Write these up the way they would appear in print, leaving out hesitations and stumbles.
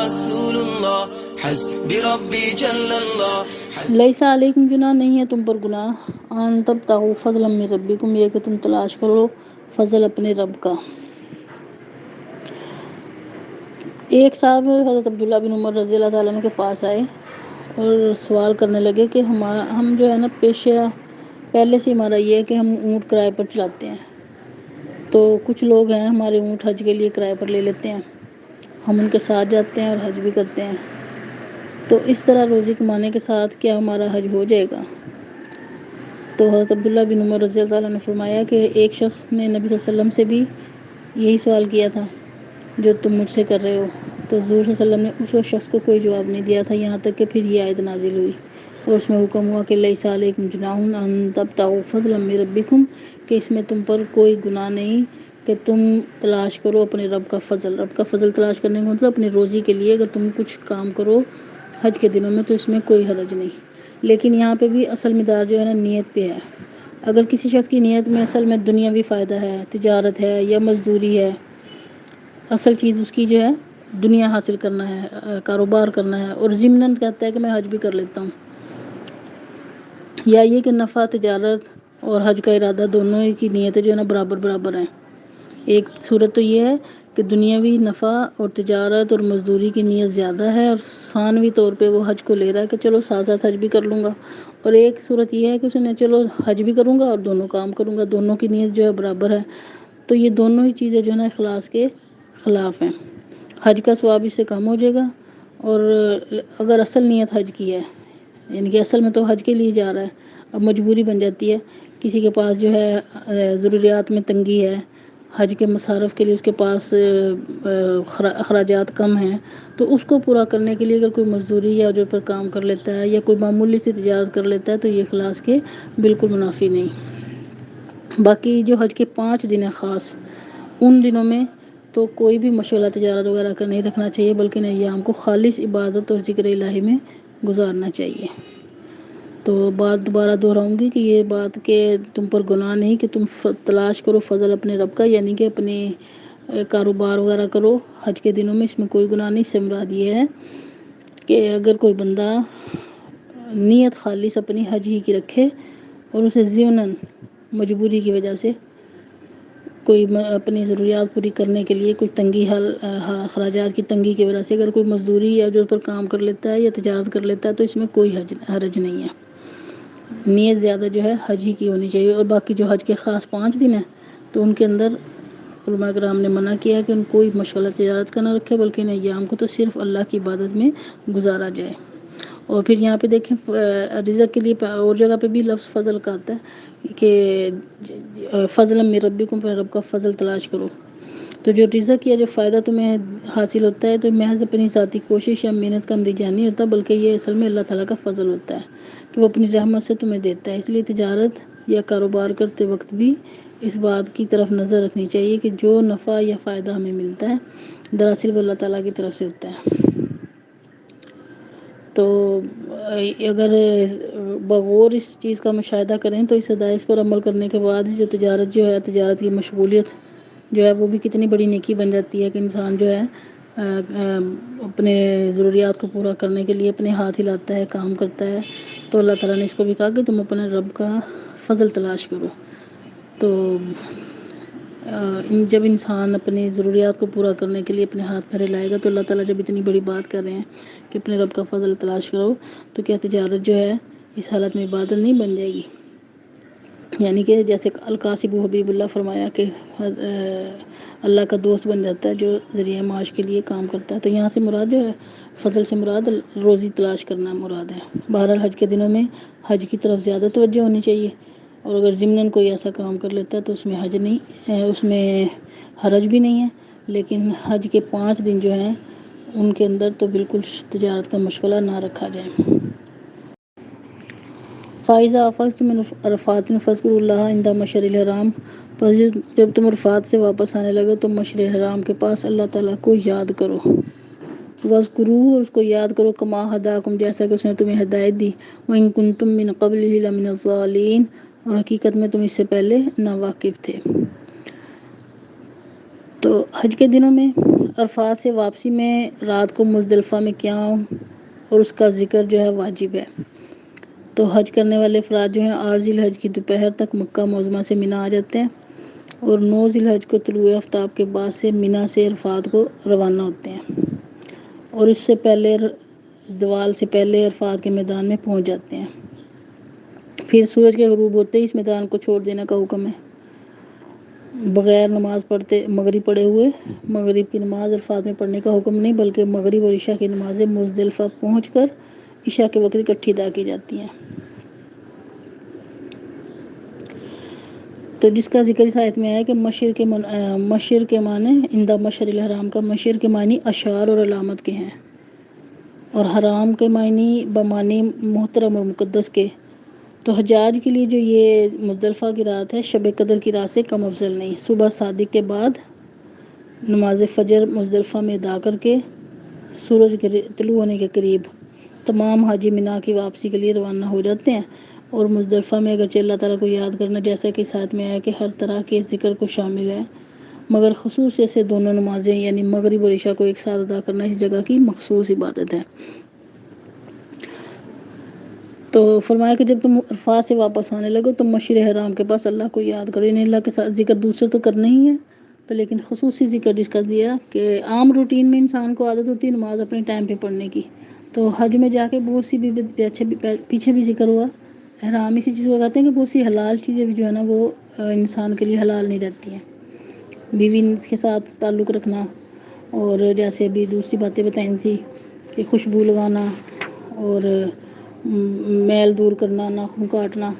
رسول اللہ حسبی ربی جل اللہ۔ لیس علیکم جناح، نہیں ہے تم پر گناہ، ان تبتغوا فضلا من ربکم، یہ کہ تم تلاش کرو فضل اپنے رب کا۔ ایک صاحب حضرت عبداللہ بن عمر رضی اللہ تعالیٰ عنہ کے پاس آئے اور سوال کرنے لگے کہ ہم جو ہے نا پیشہ پہلے سے ہمارا یہ ہے کہ ہم اونٹ کرائے پر چلاتے ہیں، تو کچھ لوگ ہیں ہمارے اونٹ حج کے لیے کرائے پر لے لیتے ہیں، ہم ان کے ساتھ جاتے ہیں اور حج بھی کرتے ہیں، تو اس طرح روزی کمانے کے ساتھ کیا ہمارا حج ہو جائے گا؟ تو حضرت عبداللہ بن عمر رضی اللہ تعالیٰ نے فرمایا کہ ایک شخص نے نبی صلی اللہ علیہ وسلم سے بھی یہی سوال کیا تھا جو تم مجھ سے کر رہے ہو، تو حضور صلی اللہ علیہ وسلم نے اس شخص کو کوئی جواب نہیں دیا تھا، یہاں تک کہ پھر یہ آیت نازل ہوئی اور اس میں حکم ہوا کہ لیس علیکم جناح ان تبتغوا فضلا من ربکم، کہ اس میں تم پر کوئی گناہ نہیں کہ تم تلاش کرو اپنے رب کا فضل۔ رب کا فضل تلاش کرنے کا مطلب اپنی روزی کے لیے اگر تم کچھ کام کرو حج کے دنوں میں تو اس میں کوئی حرج نہیں، لیکن یہاں پہ بھی اصل مدار جو ہے نا نیت پہ ہے۔ اگر کسی شخص کی نیت میں اصل میں دنیاوی فائدہ ہے، تجارت ہے یا مزدوری ہے، اصل چیز اس کی جو ہے دنیا حاصل کرنا ہے، کاروبار کرنا ہے، اور ضمناً کہتا ہے کہ میں حج بھی کر لیتا ہوں، یا یہ کہ نفع تجارت اور حج کا ارادہ دونوں ہی کی نیتیں جو ہے نا برابر برابر ہیں۔ ایک صورت تو یہ ہے کہ دنیاوی نفع اور تجارت اور مزدوری کی نیت زیادہ ہے اور ثانوی طور پہ وہ حج کو لے رہا ہے کہ چلو ساتھ ساتھ حج بھی کر لوں گا، اور ایک صورت یہ ہے کہ اس نے چلو حج بھی کروں گا اور دونوں کام کروں گا، دونوں کی نیت جو ہے برابر ہے، تو یہ دونوں ہی چیزیں جو ہے نا اخلاص کے خلاف ہیں۔ حج کا ثواب اس سے کم ہو جائے گا، اور اگر اصل نیت حج کی ہے، یعنی کہ اصل میں تو حج کے لیے جا رہا ہے، اب مجبوری بن جاتی ہے، کسی کے پاس جو ہے ضروریات میں تنگی ہے، حج کے مصارف کے لیے اس کے پاس اخراجات کم ہیں، تو اس کو پورا کرنے کے لیے اگر کوئی مزدوری یا اجر پر کام کر لیتا ہے یا کوئی معمولی سی تجارت کر لیتا ہے تو یہ اخلاص کے بالکل منافی نہیں۔ باقی جو حج کے 5 دن ہیں خاص، ان دنوں میں تو کوئی بھی مشغلہ تجارت وغیرہ کا نہیں رکھنا چاہیے، بلکہ ان ایام کو خالص عبادت اور ذکر الہی میں گزارنا چاہیے۔ تو بات دوبارہ دہراؤں گی کہ یہ بات کہ تم پر گناہ نہیں کہ تم تلاش کرو فضل اپنے رب کا، یعنی کہ اپنے کاروبار وغیرہ کرو حج کے دنوں میں، اس میں کوئی گناہ نہیں۔ اس سے مراد یہ ہے کہ اگر کوئی بندہ نیت خالص اپنی حج ہی کی رکھے اور اسے ضمناً مجبوری کی وجہ سے کوئی اپنی ضروریات پوری کرنے کے لیے کوئی تنگی اخراجات کی تنگی کی وجہ سے اگر کوئی مزدوری یا جو پر کام کر لیتا ہے یا تجارت کر لیتا ہے تو اس میں کوئی حرج نہیں ہے۔ نیت زیادہ جو ہے حج ہی کی ہونی چاہیے، اور باقی جو حج کے خاص 5 دن ہیں تو ان کے اندر علماء کرام نے منع کیا ہے کہ ان کوئی مشغلہ تجارت کا نہ رکھے، بلکہ ان ایام کو تو صرف اللہ کی عبادت میں گزارا جائے۔ اور پھر یہاں پہ دیکھیں رزق کے لیے اور جگہ پہ بھی لفظ فضل کا آتا ہے کہ فضل من ربکم، پہ رب کا فضل تلاش کرو، تو جو رزق یا جو فائدہ تمہیں حاصل ہوتا ہے تو محض اپنی ذاتی کوشش یا محنت کا نتیجہ نہیں ہوتا، بلکہ یہ اصل میں اللہ تعالیٰ کا فضل ہوتا ہے کہ وہ اپنی رحمت سے تمہیں دیتا ہے۔ اس لیے تجارت یا کاروبار کرتے وقت بھی اس بات کی طرف نظر رکھنی چاہیے کہ جو نفع یا فائدہ ہمیں ملتا ہے دراصل وہ اللہ تعالیٰ کی طرف سے ہوتا ہے۔ تو اگر بغور اس چیز کا مشاہدہ کریں تو اس ہدایت پر عمل کرنے کے بعد جو تجارت تجارت کی مشغولیت جو ہے وہ بھی کتنی بڑی نیکی بن جاتی ہے کہ انسان جو ہے اپنے ضروریات کو پورا کرنے کے لیے اپنے ہاتھ ہلاتا ہے، کام کرتا ہے، تو اللہ تعالیٰ نے اس کو بھی کہا کہ تم اپنے رب کا فضل تلاش کرو۔ تو جب انسان اپنی ضروریات کو پورا کرنے کے لیے اپنے ہاتھ پھیلے لائے گا تو اللہ تعالیٰ جب اتنی بڑی بات کر رہے ہیں کہ اپنے رب کا فضل تلاش کرو، تو کیا تجارت جو ہے اس حالت میں عبادت نہیں بن جائے گی؟ یعنی کہ جیسے القاسب حبیب اللہ فرمایا کہ اللہ کا دوست بن جاتا ہے جو ذریعہ معاش کے لیے کام کرتا ہے، تو یہاں سے مراد جو ہے فضل سے مراد روزی تلاش کرنا مراد ہے۔ بہرحال حج کے دنوں میں حج کی طرف زیادہ توجہ ہونی چاہیے، اور اگر ضمناً کوئی ایسا کام کر لیتا ہے تو اس میں حج نہیں، اس میں حرج بھی نہیں ہے، لیکن حج کے 5 دن جو ہیں ان کے اندر تو بالکل تجارت کا مشغلہ نہ رکھا جائے۔ فائزہ افضتم من عرفات فاذکروا اللہ عند مشعر الحرام، پس جب تم عرفات سے واپس آنے لگے تو مشعر الحرام کے پاس اللہ تعالیٰ کو یاد کرو، وَاذْكُرُوهُ، اور اس کو یاد کرو، کما ہداکم، جیسا کہ اس نے تمہیں ہدایت دی، وَإِن كُنتُم مِّن قَبْلِهِ لَمِنَ الضَّالِّينَ، اور حقیقت میں تم اس سے پہلے ناواقف تھے۔ تو حج کے دنوں میں عرفات سے واپسی میں رات کو مزدلفہ میں قیام اور اس کا ذکر جو ہے واجب ہے۔ تو حج کرنے والے افراد جو ہیں 8 ذی الحج کی دوپہر تک مکہ معظمہ سے منی آ جاتے ہیں اور 9 ذی الحج کو طلوع آفتاب کے بعد سے منی سے عرفات کو روانہ ہوتے ہیں اور اس سے پہلے زوال سے پہلے عرفات کے میدان میں پہنچ جاتے ہیں۔ پھر سورج کے غروب ہوتے ہی اس میدان کو چھوڑ دینے کا حکم ہے، بغیر نماز پڑھتے مغرب پڑھے ہوئے۔ مغرب کی نماز عرفات میں پڑھنے کا حکم نہیں، بلکہ مغرب اور عشاء کی نمازیں مزدلفہ پہنچ کر عشاء کے وقت اکٹھی ادا کی جاتی ہیں۔ تو جس کا ذکر اس آیت میں ہے کہ مشر کے معنی عند مشعر الحرام کا مشر کے معنی اشعار اور علامت کے ہیں، اور حرام کے معنی بمعنی محترم اور مقدس کے۔ تو حجاج کے لیے جو یہ مزدلفہ کی رات ہے شب قدر کی رات سے کم افضل نہیں۔ صبح صادق کے بعد نماز فجر مزدلفہ میں ادا کر کے سورج کے طلوع ہونے کے قریب تمام حاجی منی کی واپسی کے لیے روانہ ہو جاتے ہیں۔ اور مزدلفہ میں اگرچہ اللہ تعالیٰ کو یاد کرنا جیسا کہ ساتھ میں ہے کہ ہر طرح کے ذکر کو شامل ہے، مگر خصوصی سے دونوں نمازیں یعنی مغرب اور عشاء کو ایک ساتھ ادا کرنا اس جگہ کی مخصوص عبادت ہے۔ تو فرمایا کہ جب تم عرفات سے واپس آنے لگو تو مشعر حرام کے پاس اللہ کو یاد کرو، یعنی اللہ کے ساتھ ذکر دوسرے تو کرنا ہی ہے، تو لیکن خصوصی ذکر جس کا دیا کہ عام روٹین میں انسان کو عادت ہوتی ہے نماز اپنے ٹائم پہ پڑھنے کی، تو حج میں جا کے بہت سی بھی پیچھے بھی ذکر ہوا، حرام اسی چیز کو کہتے ہیں کہ بہت سی حلال چیزیں بھی جو ہے نا وہ انسان کے لیے حلال نہیں رہتی ہیں، بیوی کے ساتھ تعلق رکھنا، اور جیسے ابھی دوسری باتیں بتائیں تھی کہ خوشبو لگانا اور میل دور کرنا، ناخن کاٹنا،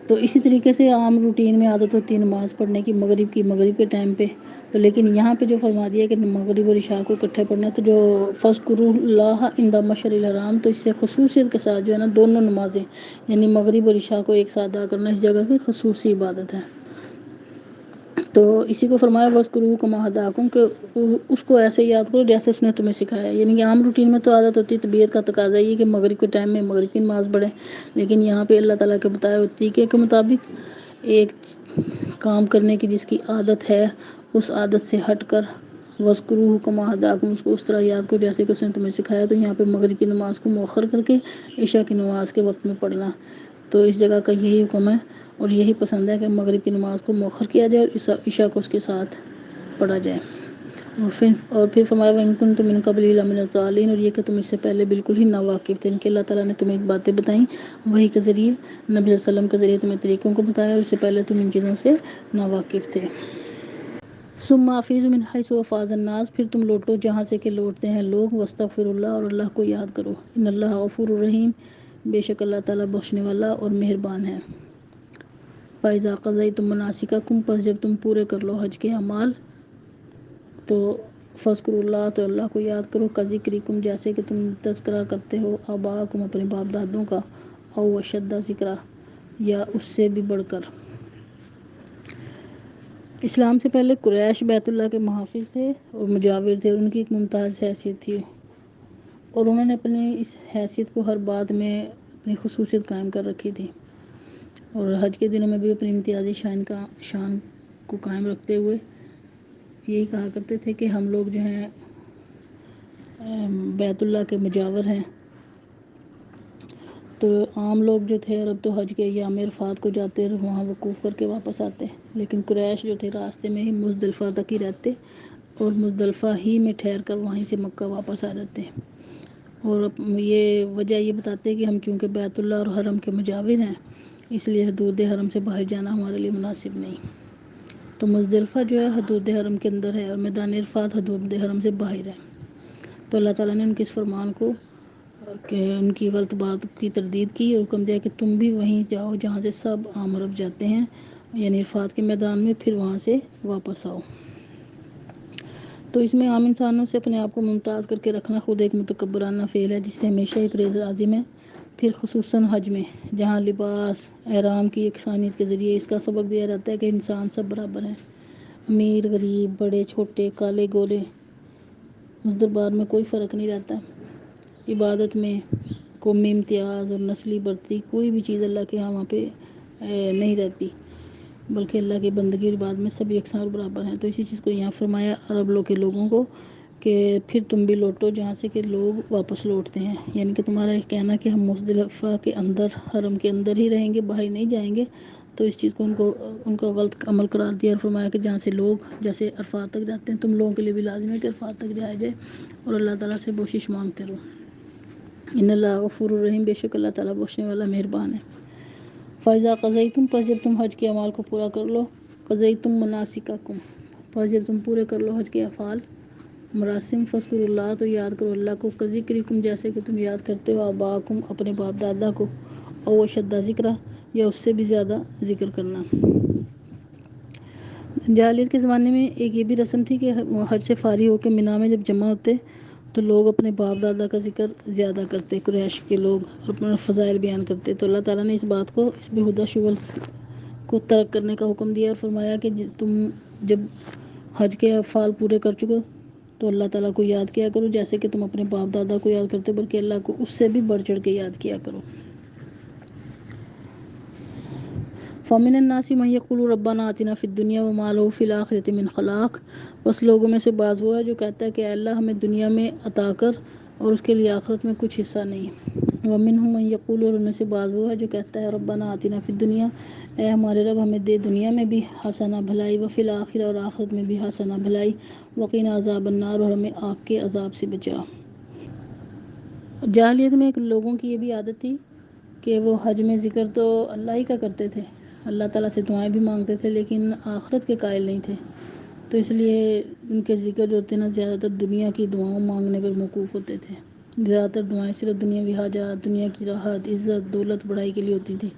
تو اسی طریقے سے عام روٹین میں عادت ہوتی ہے نماز پڑھنے کی مغرب کے ٹائم پہ، تو لیکن یہاں پہ جو فرما دیا کہ مغرب اور عشاء کو اکٹھے پڑھنا، تو جو فاذکروا اللہ عند مشعر الحرام، تو اس سے خصوصیت کے ساتھ جو ہے نا دونوں نمازیں یعنی مغرب اور عشاء کو ایک ساتھ ادا کرنا اس جگہ کی خصوصی عبادت ہے۔ تو اسی کو فرمایا وَاذْكُرُوهُ كَمَا هَدَاكُمْ کہ اس کو ایسے یاد کرو جیسے اس نے تمہیں سکھایا، یعنی کہ عام روٹین میں تو عادت ہوتی ہے، طبیعت کا تقاضا یہ کہ مغرب کے ٹائم میں مغرب کی نماز پڑھیں، لیکن یہاں پہ اللہ تعالیٰ کے بتائے ہوئے طریقے کے مطابق ایک کام کرنے کی جس کی عادت ہے اس عادت سے ہٹ کر وَاذْكُرُوهُ كَمَا هَدَاكُمْ اس کو اس طرح یاد کرو جیسے کہ اس نے تمہیں سکھایا، تو یہاں پہ مغرب کی نماز کو مؤخر کر کے عشاء کی نماز کے وقت میں پڑھنا، تو اس جگہ کا یہی حکم ہے اور یہی پسند ہے کہ مغرب کی نماز کو مؤخر کیا جائے اور عشاء کو اس کے ساتھ پڑھا جائے۔ اور پھر فرمایا وَإِن كُنتُم مِّن قَبْلِهِ لَمِنَ الضَّالِّينَ، اور یہ کہ تم اس سے پہلے بالکل ہی ناواقف تھے، کہ اللہ تعالیٰ نے تمہیں باتیں بتائیں وحی کے ذریعے، نبی صلی اللہ علیہ وسلم کے ذریعے تمہیں طریقوں کو بتایا، اور اس سے پہلے تم ان چیزوں سے ناواقف تھے۔ ثم افیضوا من حیث افاض الناس، پھر تم لوٹو جہاں سے کہ لوٹتے ہیں لوگ، واستغفروا اللہ، اور اللہ کو یاد کرو، ان اللہ غفور الرحیم، بے شک اللہ تعالیٰ بخشنے والا اور مہربان ہے۔ فَإِذَا قَضَيْتُم مَنَاسِكَكُمْ، پس جب تم پورے کر لو حج کے اعمال، تو فاذکروا اللہ، تو اللہ کو یاد کرو، کذکرکم جیسے کہ تم تذکرہ کرتے ہو آباءکم اپنے باپ دادوں کا، او اشد ذکرہ یا اس سے بھی بڑھ کر۔ اسلام سے پہلے قریش بیت اللہ کے محافظ تھے اور مجاور تھے، اور ان کی ایک ممتاز حیثیت تھی، اور انہوں نے اپنی اس حیثیت کو ہر بات میں اپنی خصوصیت قائم کر رکھی تھی، اور حج کے دنوں میں بھی اپنی امتیازی شان کو قائم رکھتے ہوئے یہی کہا کرتے تھے کہ ہم لوگ جو ہیں بیت اللہ کے مجاور ہیں۔ تو عام لوگ جو تھے عرب تو حج کے ایام عرفات کو جاتے اور وہاں وقوف کر کے واپس آتے، لیکن قریش جو تھے راستے میں ہی مزدلفہ تک ہی رہتے اور مزدلفہ ہی میں ٹھہر کر وہیں سے مکہ واپس آ جاتے، اور یہ وجہ یہ بتاتے کہ ہم چونکہ بیت اللہ اور حرم کے مجاور ہیں اس لیے حدود حرم سے باہر جانا ہمارے لیے مناسب نہیں۔ تو مزدلفہ جو ہے حدود حرم کے اندر ہے اور میدان عرفات حدود حرم سے باہر ہے، تو اللہ تعالیٰ نے ان کے اس فرمان کو کہ ان کی غلط بات کی تردید کی اور حکم دیا کہ تم بھی وہیں جاؤ جہاں سے سب عام عرب جاتے ہیں، یعنی عرفات کے میدان میں، پھر وہاں سے واپس آؤ۔ تو اس میں عام انسانوں سے اپنے آپ کو ممتاز کر کے رکھنا خود ایک متکبرانہ فعل ہے جس سے ہمیشہ ہی پرہیز لازم ہے، پھر خصوصاً حج میں جہاں لباس احرام کی یکسانیت کے ذریعے اس کا سبق دیا جاتا ہے کہ انسان سب برابر ہیں، امیر غریب، بڑے چھوٹے، کالے گورے، اس دربار میں کوئی فرق نہیں رہتا، عبادت میں قومی امتیاز اور نسلی برتری کوئی بھی چیز اللہ کے یہاں وہاں پہ نہیں رہتی، بلکہ اللہ کی بندگی اور عبادت میں سب یکساں اور برابر ہیں۔ تو اسی چیز کو یہاں فرمایا عرب لوگ کے لوگوں کو کہ پھر تم بھی لوٹو جہاں سے کہ لوگ واپس لوٹتے ہیں، یعنی کہ تمہارا یہ کہنا کہ ہم مزدلفہ کے اندر حرم کے اندر ہی رہیں گے، باہر نہیں جائیں گے، تو اس چیز کو ان کا غلط عمل قرار دیا اور فرمایا کہ جہاں سے لوگ جیسے عرفات تک جاتے ہیں، تم لوگوں کے لیے بھی لازم ہے کہ عرفات تک جایا جائے اور اللہ تعالیٰ سے بخشش مانگتے رہو۔ ان اللہ غفور الرحیم، بے شک اللہ تعالیٰ بخشنے والا مہربان ہے۔ فَإِذَا قَضَيْتُمْ، پس جب تم حج کے اعمال کو پورا کر لو، قَضَيْتُمْ مَنَاسِكَكُمْ، پس جب تم پورے کر لو حج کے افعال مراسم، فَاذْكُرُوا اللَّهَ، تو یاد کرو اللہ کو، كَذِكْرِكُمْ، جیسے کہ تم یاد کرتے ہو آباءکم، اپنے باپ دادا کو، او اشد ذکرہ، یا اس سے بھی زیادہ ذکر کرنا۔ جاہلیت کے زمانے میں ایک یہ بھی رسم تھی کہ حج سے فارغ ہو کے منی میں جب جمع ہوتے تو لوگ اپنے باپ دادا کا ذکر زیادہ کرتے، قریش کے لوگ اپنا فضائل بیان کرتے، تو اللہ تعالیٰ نے اس بات کو، اس بیہودہ شغل کو ترک کرنے کا حکم دیا اور فرمایا کہ تم جب حج کے افعال پورے کر چکو تو اللہ تعالیٰ کو یاد کیا کرو جیسے کہ تم اپنے باپ دادا کو یاد کرتے، بلکہ اللہ کو اس سے بھی بڑھ چڑھ کے یاد کیا کرو۔ فَمِنَ النَّاسِ مَن يَقُولُ رَبَّنَا آتِنَا فِي الدُّنْيَا وَمَا لَهُ فِي الْآخِرَةِ مِنْ خَلَاقٍ، بس لوگوں میں سے بعض وہ ہے جو کہتا ہے کہ اے اللہ ہمیں دنیا میں عطا کر اور اس کے لیے آخرت میں کچھ حصہ نہیں۔ وَمِنْهُم مَن يَقُولُ، اور ان میں سے بعض وہ ہے جو کہتا ہے رَبَّنَا آتِنَا فِي الدُّنْيَا، اے ہمارے رب ہمیں دے دنیا میں بھی حسنہ بھلائی، وفی الآخرہ، اور آخرت میں بھی حسنہ بھلائی، وقنا عذاب النار، اور ہمیں آگ کے عذاب سے بچا۔ جاہلیت میں ایک لوگوں کی یہ بھی عادت تھی کہ وہ حج میں ذکر تو اللہ ہی کا کرتے تھے، اللہ تعالیٰ سے دعائیں بھی مانگتے تھے، لیکن آخرت کے قائل نہیں تھے، تو اس لیے ان کے ذکر جو ہوتے نا زیادہ تر دنیا کی دعاؤں مانگنے پر موقوف ہوتے تھے۔ زیادہ تر دعائیں صرف دنیاوی حاجات، دنیا کی راحت، عزت، دولت، بڑائی کے لیے ہوتی تھی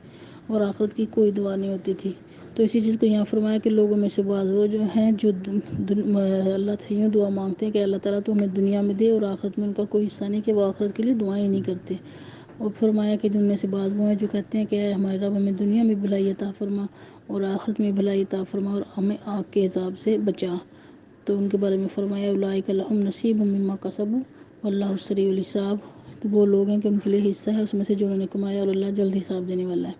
اور آخرت کی کوئی دعا نہیں ہوتی تھی۔ تو اسی چیز کو یہاں فرمایا کہ لوگوں میں سے بعض وہ جو ہیں جو اللہ سے یوں دعا مانگتے ہیں کہ اللہ تعالیٰ تو ہمیں دنیا میں دے اور آخرت میں ان کا کوئی حصہ نہیں، کہ وہ آخرت کے لیے دعائیں ہی نہیں کرتے۔ اور فرمایا کہ جن میں سے بعض وہ ہیں جو کہتے ہیں کہ اے ہمارے رب ہمیں دنیا میں بھلائی عطا فرما اور آخرت میں بھلائی عطا فرما اور ہمیں آگ کے عذاب سے بچا۔ تو ان کے بارے میں فرمایا اولئک لہم نصیب مما کسبوا واللہ سریع الحساب، تو وہ لوگ ہیں کہ ان کے لیے حصہ ہے اس میں سے جو انہوں نے کمایا اور اللہ جلد حساب دینے والا ہے۔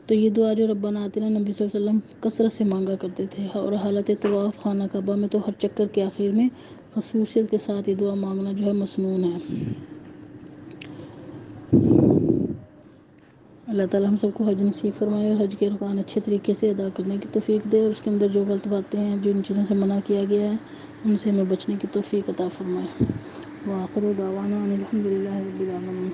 تو یہ دعا جو ربنا آتنا نبی صلی اللہ علیہ وسلم کثرت سے مانگا کرتے تھے، اور حالت طواف خانہ کعبہ میں تو ہر چکر کے آخر میں خصوصیت کے ساتھ یہ دعا مانگنا جو ہے مسنون ہے۔ اللہ تعالیٰ ہم سب کو حج نصیب فرمائے اور حج کے ارکان اچھے طریقے سے ادا کرنے کی توفیق دے، اور اس کے اندر جو غلط باتیں ہیں، جو ان چیزوں سے منع کیا گیا ہے، ان سے ہمیں بچنے کی توفیق عطا فرمائے۔ وآخر دعوانا ان الحمد للہ رب العالمین۔